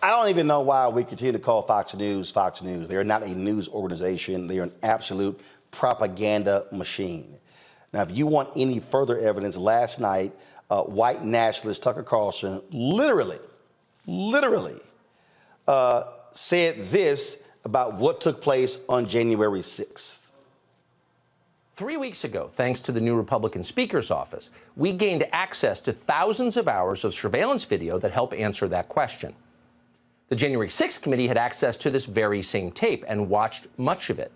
I don't even know why we continue to call Fox News Fox News. They are not a news organization. They are an absolute propaganda machine. Now, if you want any further evidence, last night, white nationalist Tucker Carlson literally said this about what took place on January 6th. 3 weeks ago, thanks to the new Republican Speaker's office, we gained access to thousands of hours of surveillance video that help answer that question. The January 6th committee had access to this very same tape and watched much of it.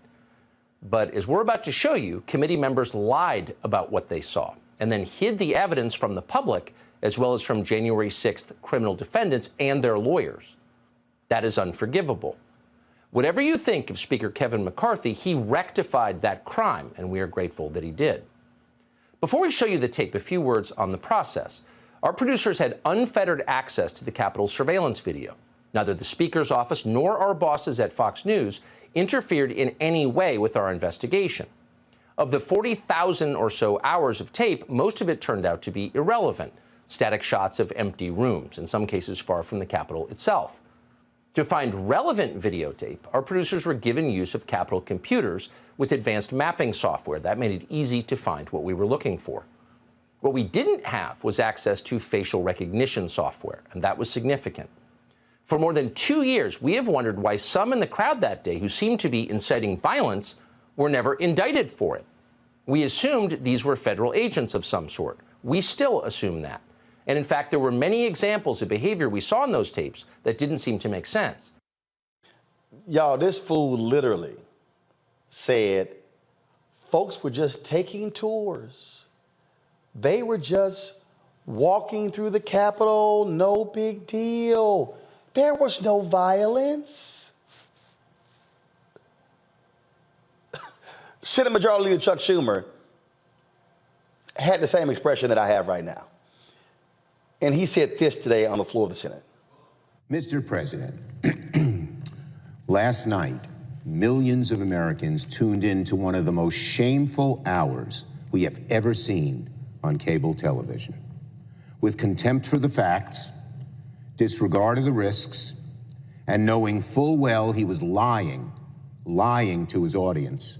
But as we're about to show you, committee members lied about what they saw and then hid the evidence from the public as well as from January 6th criminal defendants and their lawyers. That is unforgivable. Whatever you think of Speaker Kevin McCarthy, he rectified that crime, and we are grateful that he did. Before we show you the tape, a few words on the process. Our producers had unfettered access to the Capitol surveillance video. Neither the Speaker's office nor our bosses at Fox News interfered in any way with our investigation. Of the 40,000 or so hours of tape, most of it turned out to be irrelevant, static shots of empty rooms, in some cases far from the Capitol itself. To find relevant videotape, our producers were given use of Capitol computers with advanced mapping software. That made it easy to find what we were looking for. What we didn't have was access to facial recognition software, and that was significant. For more than 2 years, we have wondered why some in the crowd that day who seemed to be inciting violence were never indicted for it. We assumed these were federal agents of some sort. We still assume that. And in fact, there were many examples of behavior we saw in those tapes that didn't seem to make sense. Y'all, this fool literally said folks were just taking tours. They were just walking through the Capitol, no big deal. There was no violence. Senate Majority Leader Chuck Schumer had the same expression that I have right now. And he said this today on the floor of the Senate. Mr. President, last night, millions of Americans tuned in to one of the most shameful hours we have ever seen on cable television. With contempt for the facts, disregard of the risks, and knowing full well he was lying to his audience,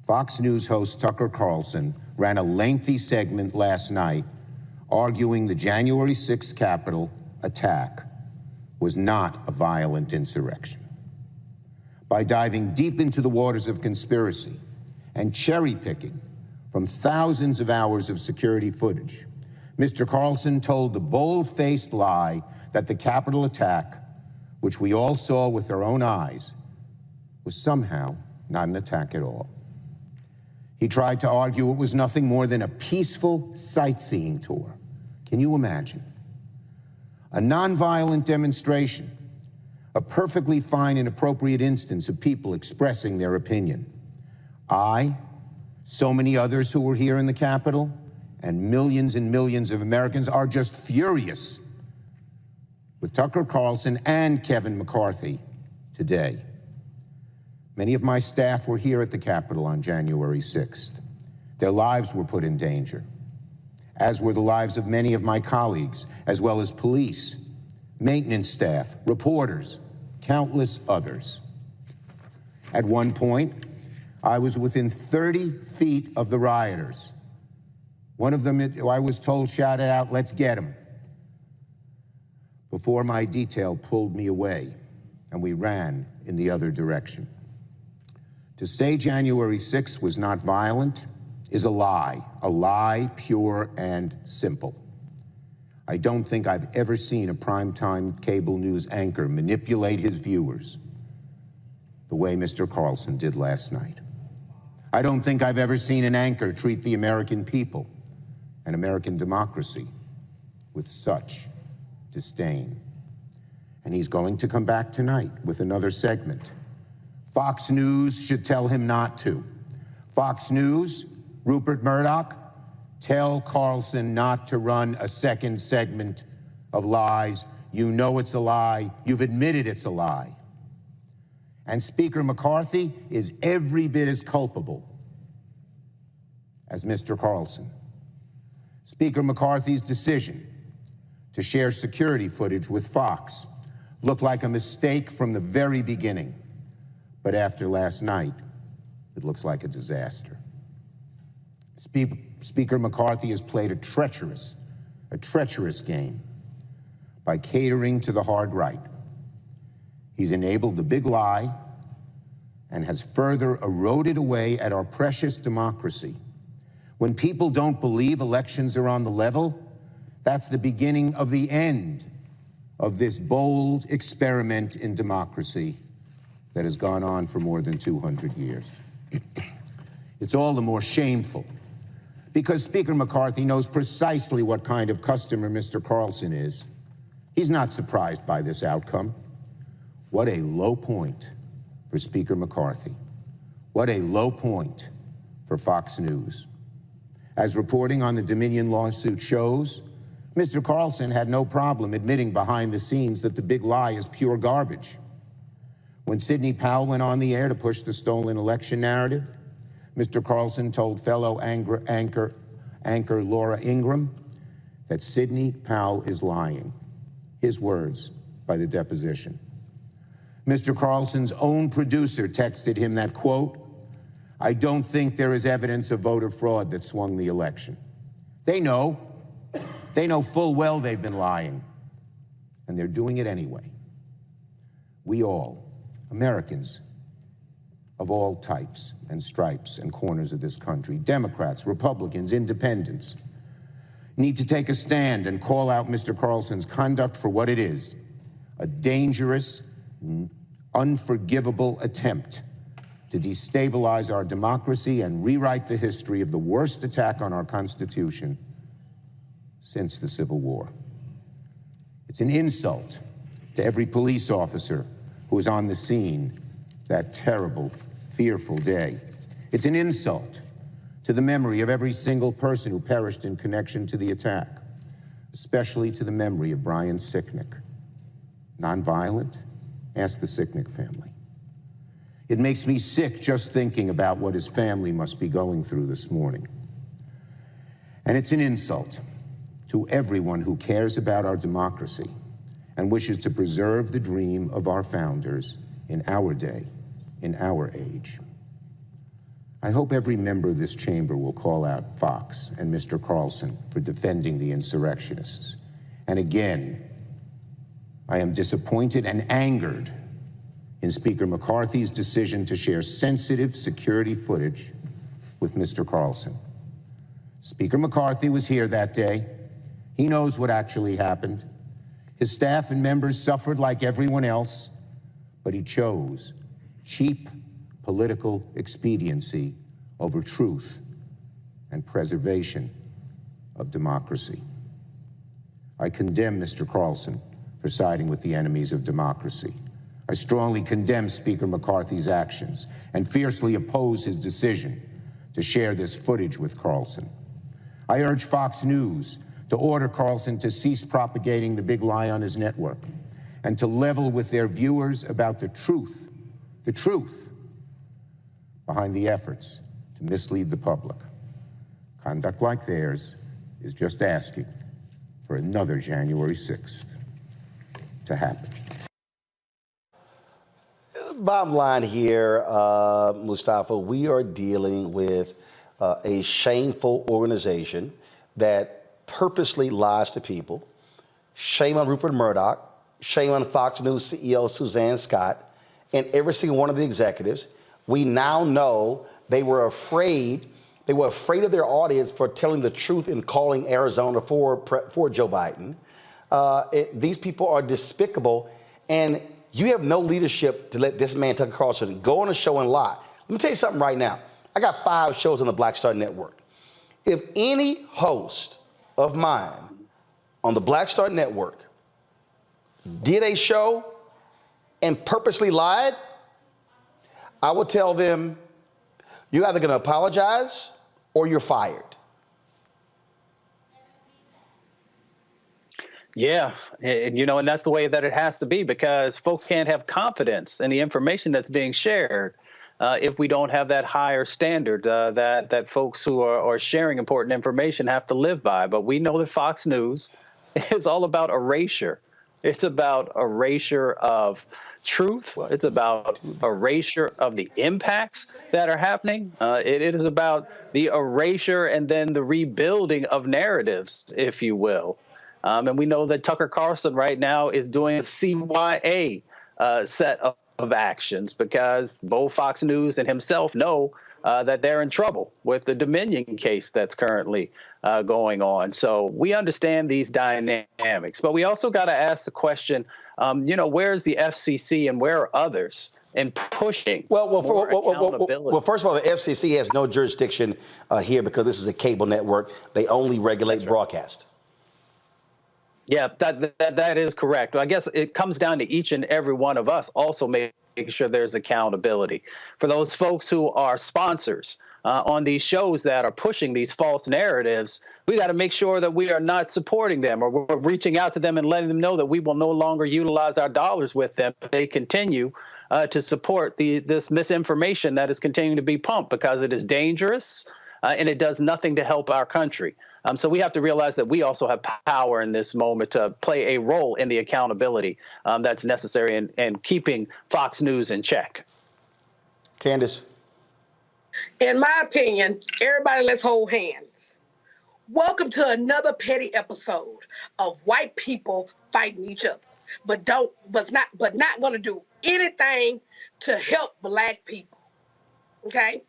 Fox News host Tucker Carlson ran a lengthy segment last night arguing the January 6th Capitol attack was not a violent insurrection. By diving deep into the waters of conspiracy and cherry-picking from thousands of hours of security footage, Mr. Carlson told the bold-faced lie that the Capitol attack, which we all saw with our own eyes, was somehow not an attack at all. He tried to argue it was nothing more than a peaceful sightseeing tour. Can you imagine? A nonviolent demonstration, a perfectly fine and appropriate instance of people expressing their opinion. I, so many others who were here in the Capitol, and millions of Americans are just furious with Tucker Carlson and Kevin McCarthy today. Many of my staff were here at the Capitol on January 6th. Their lives were put in danger, as were the lives of many of my colleagues, as well as police, maintenance staff, reporters, countless others. At one point, I was within 30 feet of the rioters. One of them, I was told, shouted out, "Let's get him," before my detail pulled me away and we ran in the other direction. To say January 6th was not violent is a lie pure and simple. I don't think I've ever seen a primetime cable news anchor manipulate his viewers the way Mr. Carlson did last night. I don't think I've ever seen an anchor treat the American people and American democracy with such disdain. And he's going to come back tonight with another segment. Fox News should tell him not to. Fox News, Rupert Murdoch, tell Carlson not to run a second segment of lies. You know it's a lie. You've admitted it's a lie. And Speaker McCarthy is every bit as culpable as Mr. Carlson. Speaker McCarthy's decision to share security footage with Fox looked like a mistake from the very beginning. But after last night, it looks like a disaster. Speaker McCarthy has played a treacherous game by catering to the hard right. He's enabled the big lie and has further eroded away at our precious democracy. When people don't believe elections are on the level, that's the beginning of the end of this bold experiment in democracy that has gone on for more than 200 years. It's all the more shameful because Speaker McCarthy knows precisely what kind of customer Mr. Carlson is. He's not surprised by this outcome. What a low point for Speaker McCarthy. What a low point for Fox News. As reporting on the Dominion lawsuit shows, Mr. Carlson had no problem admitting behind the scenes that the big lie is pure garbage. When Sidney Powell went on the air to push the stolen election narrative, Mr. Carlson told fellow anchor Laura Ingraham that Sidney Powell is lying. His words by the deposition. Mr. Carlson's own producer texted him that, quote, "I don't think there is evidence of voter fraud that swung the election." They know full well they've been lying, and they're doing it anyway. We all, Americans of all types and stripes and corners of this country, Democrats, Republicans, independents, need to take a stand and call out Mr. Carlson's conduct for what it is, a dangerous, unforgivable attempt to destabilize our democracy and rewrite the history of the worst attack on our Constitution since the Civil War. It's an insult to every police officer who was on the scene that terrible, fearful day. It's an insult to the memory of every single person who perished in connection to the attack, especially to the memory of Brian Sicknick. Nonviolent? Ask the Sicknick family. It makes me sick just thinking about what his family must be going through this morning. And it's an insult to everyone who cares about our democracy and wishes to preserve the dream of our founders in our day, in our age. I hope every member of this chamber will call out Fox and Mr. Carlson for defending the insurrectionists. And again, I am disappointed and angered in Speaker McCarthy's decision to share sensitive security footage with Mr. Carlson. Speaker McCarthy was here that day. He knows what actually happened. His staff and members suffered like everyone else, but he chose cheap political expediency over truth and preservation of democracy. I condemn Mr. Carlson for siding with the enemies of democracy. I strongly condemn Speaker McCarthy's actions and fiercely oppose his decision to share this footage with Carlson. I urge Fox News to order Carlson to cease propagating the big lie on his network and to level with their viewers about the truth behind the efforts to mislead the public. Conduct like theirs is just asking for another January 6th to happen. Bottom line here, Mustafa, we are dealing with a shameful organization that purposely lies to people. Shame on Rupert Murdoch, shame on Fox News CEO Suzanne Scott, and every single one of the executives. We now know they were afraid of their audience for telling the truth and calling Arizona for Joe Biden. These people are despicable, and you have no leadership to let this man, Tucker Carlson, go on a show and lie. Let me tell you something right now. I got 5 shows on the Black Star Network. If any host of mine on the Black Star Network did a show and purposely lied, I would tell them, you're either going to apologize or you're fired. Yeah, and that's the way that it has to be, because folks can't have confidence in the information that's being shared if we don't have that higher standard that folks who are sharing important information have to live by. But we know that Fox News is all about erasure It's about erasure of truth. It's about erasure of the impacts that are happening. It is about the erasure and then the rebuilding of narratives, if you will. And we know that Tucker Carlson right now is doing a CYA set of actions because both Fox News and himself know that they're in trouble with the Dominion case that's currently going on. So we understand these dynamics, but we also got to ask the question, where's the FCC and where are others in pushing accountability? Well, first of all, the FCC has no jurisdiction here because this is a cable network. They only regulate broadcast. Yeah, that is correct. I guess it comes down to each and every one of us also making sure there's accountability for those folks who are sponsors on these shows that are pushing these false narratives. We got to make sure that we are not supporting them or we're reaching out to them and letting them know that we will no longer utilize our dollars with them if they continue to support this misinformation that is continuing to be pumped because it is dangerous and it does nothing to help our country. So we have to realize that we also have power in this moment to play a role in the accountability that's necessary in keeping Fox News in check. Candace. In my opinion, everybody, let's hold hands. Welcome to another petty episode of white people fighting each other, but not going to do anything to help Black people. Okay,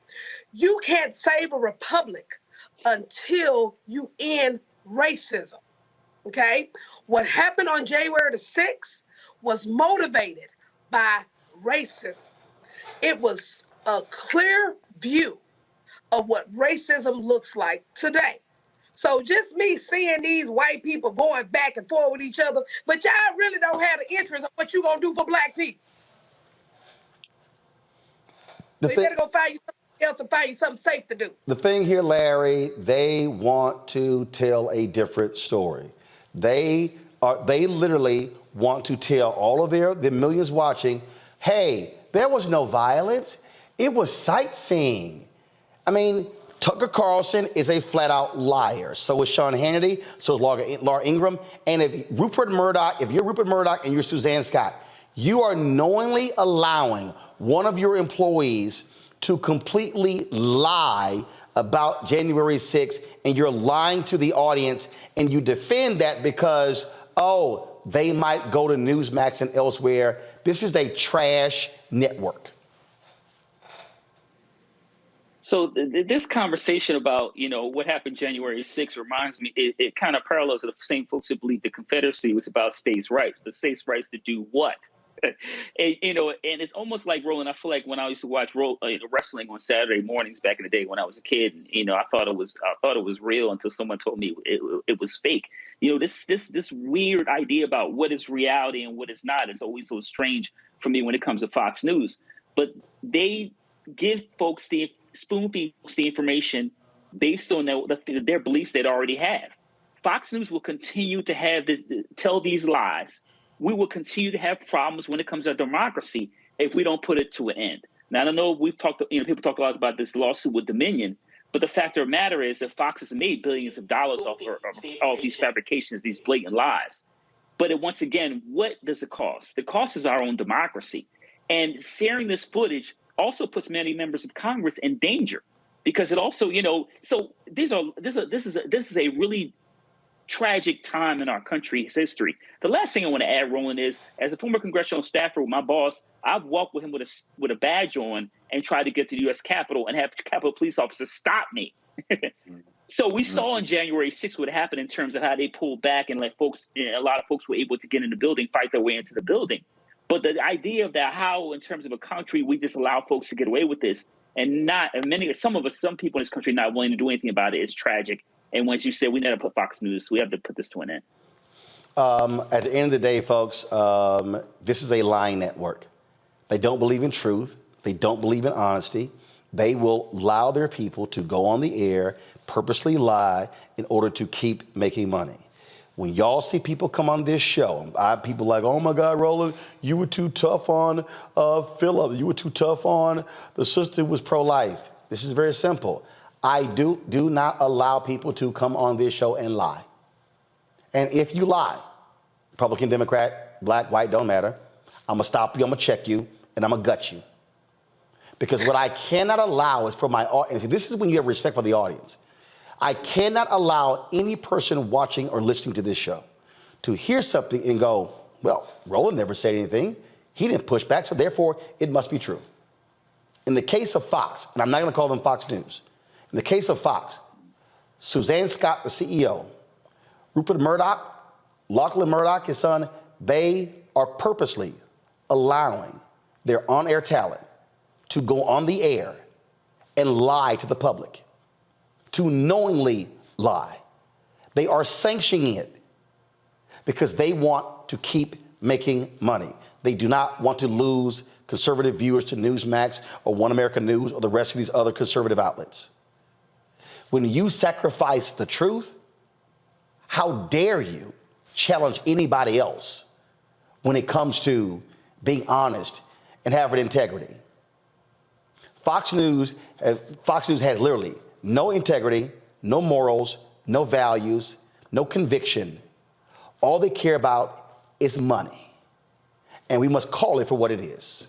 you can't save a republic until you end racism. Okay, what happened on January the 6th was motivated by racism. It was a clear view of what racism looks like today. So just me seeing these white people going back and forth with each other, but y'all really don't have the interest of what you gonna do for Black people. So you better go find you something else and find you something safe to do. The thing here, Larry, they want to tell a different story. They literally want to tell all of the millions watching, hey, there was no violence. It was sightseeing. I mean, Tucker Carlson is a flat out liar. So is Sean Hannity. So is Laura Ingraham. And if you're Rupert Murdoch and you're Suzanne Scott, you are knowingly allowing one of your employees to completely lie about January 6th, and you're lying to the audience, and you defend that because, they might go to Newsmax and elsewhere. This is a trash network. So this conversation about, what happened January 6th reminds me, it kind of parallels the same folks who believe the Confederacy was about states' rights, but states' rights to do what? And it's almost like, Roland, I feel like when I used to watch wrestling on Saturday mornings back in the day when I was a kid, I thought it was real until someone told me it was fake. This weird idea about what is reality and what is not is always so strange for me when it comes to Fox News. But they give folks spoon-feed the information based on their beliefs they already have. Fox News will continue to tell these lies. We will continue to have problems when it comes to democracy if we don't put it to an end. Now, I know people talk a lot about this lawsuit with Dominion, but the fact of the matter is that Fox has made billions of dollars off of all these fabrications, these blatant lies. But once again, what does it cost? The cost is our own democracy. And sharing this footage also puts many members of Congress in danger because it also, so this is a really tragic time in our country's history. The last thing I want to add, Roland, is as a former congressional staffer with my boss, I've walked with him with a badge on and tried to get to the U.S. Capitol and have Capitol police officers stop me. So we saw on January 6th what happened in terms of how they pulled back and let a lot of folks were able to get in the building, fight their way into the building. But the idea of that, how in terms of a country, we just allow folks to get away with this and some people in this country not willing to do anything about it is tragic. And once you say we never put Fox News, we have to put this to an end. At the end of the day, folks, this is a lying network. They don't believe in truth. They don't believe in honesty. They will allow their people to go on the air, purposely lie in order to keep making money. When y'all see people come on this show, people like, oh my God, Roland, you were too tough on Philip. You were too tough on the sister who was pro-life. This is very simple. I do not allow people to come on this show and lie. And if you lie, Republican, Democrat, black, white, don't matter. I'm gonna stop you, I'm gonna check you, and I'm gonna gut you. Because what I cannot allow is for my audience, this is when you have respect for the audience. I cannot allow any person watching or listening to this show to hear something and go, well, Roland never said anything. He didn't push back, so therefore it must be true. In the case of Fox, and I'm not gonna call them Fox News, in the case of Fox, Suzanne Scott, the CEO, Rupert Murdoch, Lachlan Murdoch, his son, they are purposely allowing their on-air talent to go on the air and lie to the public, to knowingly lie. They are sanctioning it because they want to keep making money. They do not want to lose conservative viewers to Newsmax or One America News or the rest of these other conservative outlets. When you sacrifice the truth, how dare you challenge anybody else when it comes to being honest and having integrity? Fox News has literally no integrity, no morals, no values, no conviction. All they care about is money. And we must call it for what it is.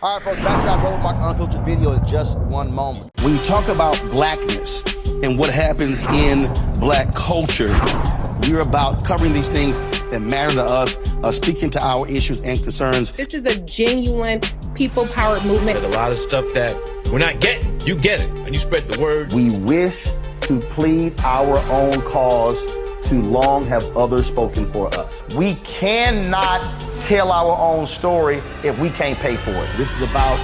All right, folks, back to our Roland Mark Unfiltered video in just one moment. When you talk about blackness and what happens in black culture, we're about covering these things that matter to us, speaking to our issues and concerns. This is a genuine people-powered movement. There's a lot of stuff that we're not getting. You get it, and you spread the word. We wish to plead our own cause. Too long have others spoken for us. We cannot tell our own story if we can't pay for it. This is about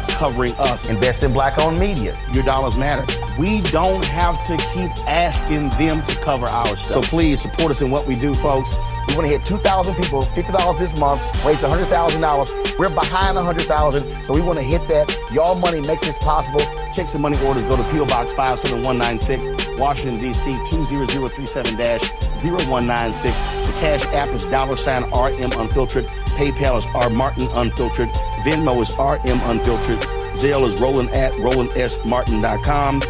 covering us. Invest in black-owned media. Your dollars matter. We don't have to keep asking them to cover our stuff. So please support us in what we do, folks. We want to hit 2,000 people, $50 this month, raise $100,000. We're behind 100,000, so we want to hit that. Y'all money makes this possible. Check some money orders. Go to P.O. Box 57196, Washington, D.C. 20037-0196. The Cash App is $RM Unfiltered. PayPal is R Martin Unfiltered. Venmo is RM Unfiltered. Zelle is Roland at RolandSMartin.com.